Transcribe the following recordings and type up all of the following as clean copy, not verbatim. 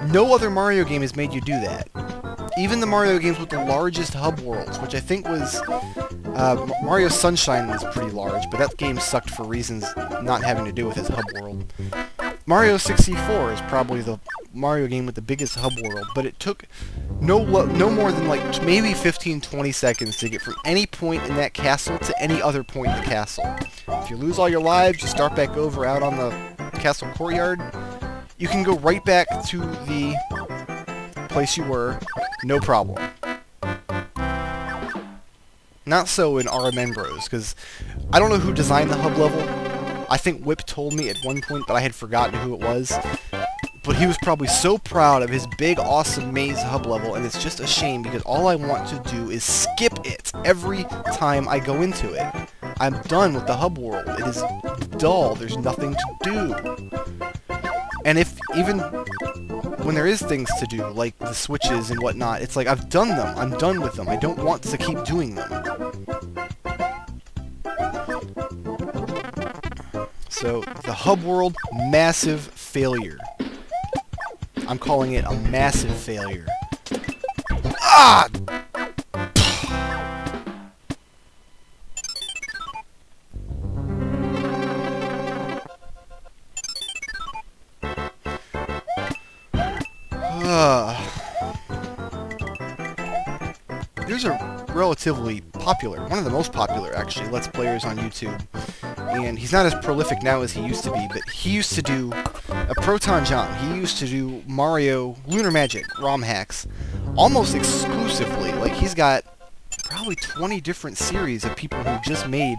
No other Mario game has made you do that. Even the Mario games with the largest hub worlds, which I think was... Mario Sunshine was pretty large, but that game sucked for reasons not having to do with its hub world. Mario 64 is probably the Mario game with the biggest hub world, but it took no more than like maybe 15-20 seconds to get from any point in that castle to any other point in the castle. If you lose all your lives, you start back over out on the castle courtyard, you can go right back to the place you were, no problem. Not so in RMN Bros, because I don't know who designed the hub level. I think Whip told me at one point, but I had forgotten who it was. But he was probably so proud of his big, awesome maze hub level, and it's just a shame because all I want to do is skip it every time I go into it. I'm done with the hub world. It is dull. There's nothing to do. And if even when there is things to do, like the switches and whatnot, it's like I've done them. I'm done with them. I don't want to keep doing them. So, the hub world, massive failure. I'm calling it a massive failure. Ah! There's a relatively popular, one of the most popular actually, Let's Players on YouTube. And he's not as prolific now as he used to be, but he used to do a Proton John. He used to do Mario Lunar Magic ROM hacks almost exclusively. Like, he's got probably 20 different series of people who just made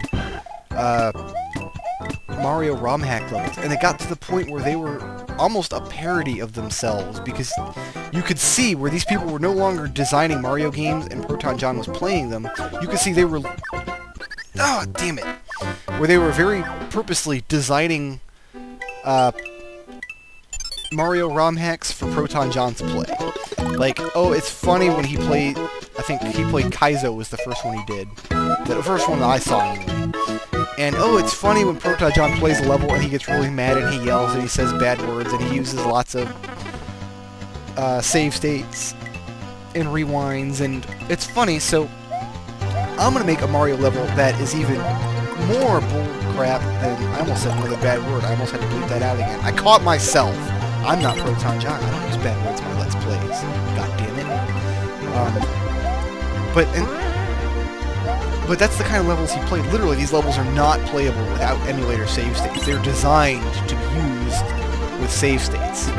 Mario ROM hack levels. And it got to the point where they were almost a parody of themselves, because you could see where these people were no longer designing Mario games and Proton John was playing them. You could see they were... Oh, damn it. Where they were very purposely designing Mario ROM hacks for Proton John to play. Like, oh, it's funny when he played... I think he played Kaizo was the first one he did. The first one that I saw, anyway. And, oh, it's funny when Proton John plays a level and he gets really mad and he yells and he says bad words and he uses lots of save states and rewinds, and it's funny, so I'm going to make a Mario level that is even more bullcrap than... I almost said another bad word. I almost had to bleep that out again. I caught myself. I'm not Proton John. I don't use bad words in my Let's Plays. God damn it. But that's the kind of levels he played. Literally, these levels are not playable without emulator save states. They're designed to be used with save states.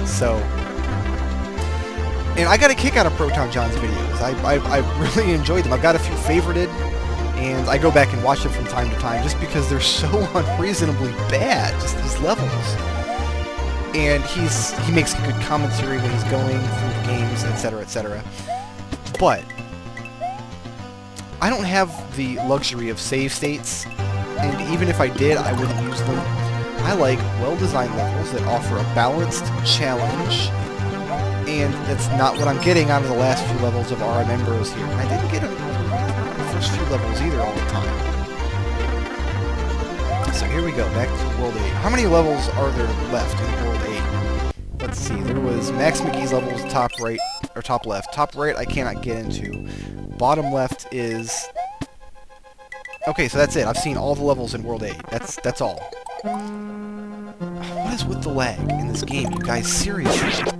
So... And I got a kick out of Proton John's videos. I really enjoyed them. I've got a few favorited, and I go back and watch them from time to time just because they're so unreasonably bad, just these levels. And he makes good commentary when he's going through the games, etc., etc. But I don't have the luxury of save states, and even if I did, I wouldn't use them. I like well-designed levels that offer a balanced challenge, and that's not what I'm getting out of the last few levels of RMN Bros here. And I didn't get the first few levels either all the time. So here we go, back to World 8. How many levels are there left in World 8? Let's see, there was Max McGee's levels, top right, or top left. Top right I cannot get into. Bottom left is... Okay, so that's it. I've seen all the levels in World 8. That's all. What is with the lag in this game, you guys? Seriously?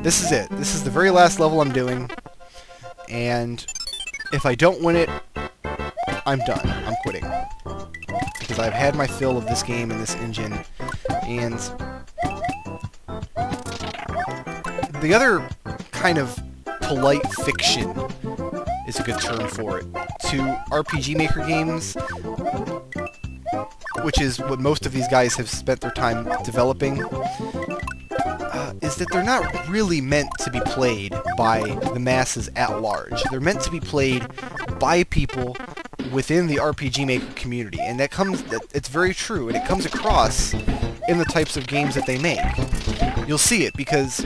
This is it. This is the very last level I'm doing. And if I don't win it, I'm done. I'm quitting. Because I've had my fill of this game and this engine. And the other kind of polite fiction is a good term for it to RPG Maker games, which is what most of these guys have spent their time developing, is that they're not really meant to be played by the masses at large. They're meant to be played by people within the RPG Maker community, and it's very true, and it comes across in the types of games that they make. You'll see it because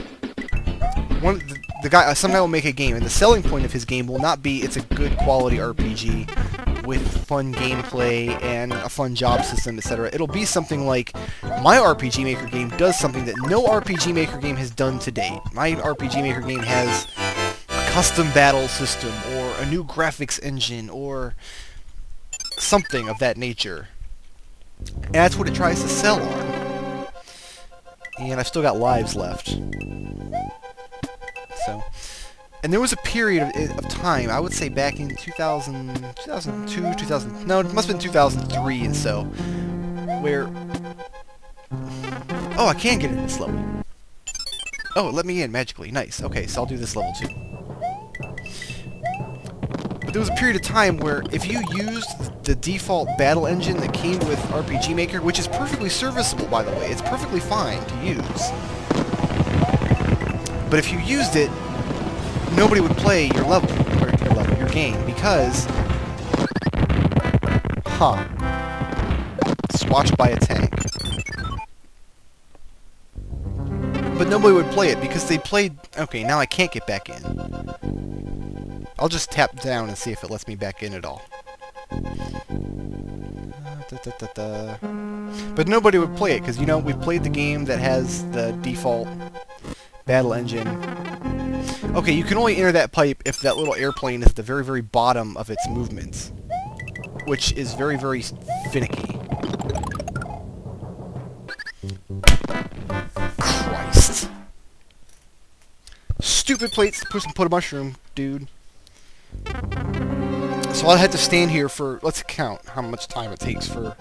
the guy, some guy will make a game, and the selling point of his game will not be it's a good quality RPG with fun gameplay and a fun job system, etc. It'll be something like my RPG Maker game does something that no RPG Maker game has done to date. My RPG Maker game has a custom battle system, or a new graphics engine, or something of that nature. And that's what it tries to sell on. And I've still got lives left. So, and there was a period of time, I would say back in 2002, 2000, no, it must have been 2003 and so, where, oh, I can get in this level. Oh, it let me in magically. Nice. Okay, so I'll do this level too. But there was a period of time where if you used the default battle engine that came with RPG Maker, which is perfectly serviceable, by the way, it's perfectly fine to use. But if you used it, nobody would play your level, or your game, because, swatched by a tank. But nobody would play it because they played. Okay, now I can't get back in. I'll just tap down and see if it lets me back in at all. But nobody would play it because, you know, we played the game that has the default battle engine. Okay, you can only enter that pipe if that little airplane is at the very, very bottom of its movements, which is very, very finicky. Christ. Stupid plates to put a mushroom, dude. So I had to stand here for, let's count how much time it takes for...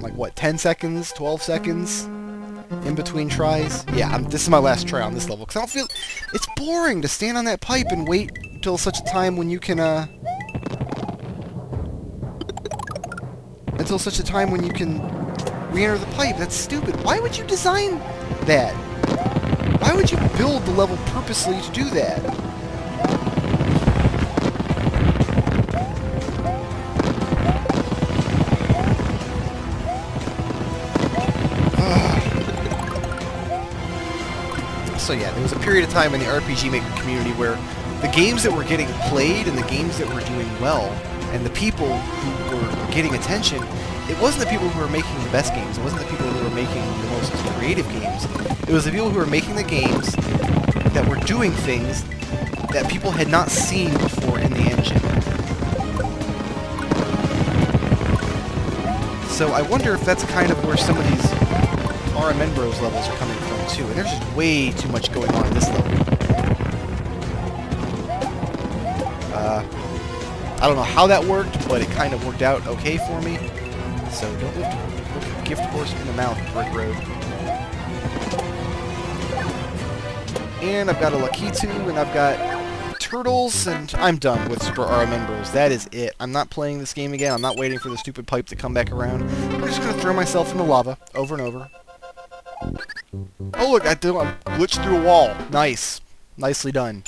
like, what, 10 seconds? 12 seconds? In between tries? Yeah, this is my last try on this level, because I don't feel... It's boring to stand on that pipe and wait until such a time when you can, until such a time when you can re-enter the pipe. That's stupid. Why would you design that? Why would you build the level purposely to do that? So yeah, there was a period of time in the RPG Maker community where the games that were getting played and the games that were doing well, and the people who were getting attention, it wasn't the people who were making the best games, it wasn't the people who were making the most creative games, it was the people who were making the games that were doing things that people had not seen before in the engine. So I wonder if that's kind of where some of these RMN Bros levels are coming from too, and there's just way too much going on in this level. I don't know how that worked, but it kind of worked out okay for me. So don't look a gift horse in the mouth, Brickroad. And I've got a Lakitu, and I've got turtles, and I'm done with Super RMN Bros. That is it. I'm not playing this game again. I'm not waiting for the stupid pipe to come back around. I'm just going to throw myself in the lava over and over. Oh look, I glitched through a wall. Nice. Nicely done.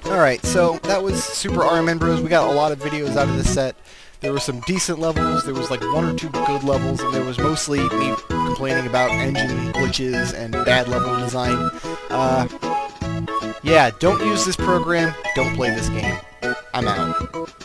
Alright, so that was Super RMN Bros. We got a lot of videos out of this set. There were some decent levels, there was like 1 or 2 good levels, and there was mostly me complaining about engine glitches and bad level design. Yeah, don't use this program, don't play this game. I'm out.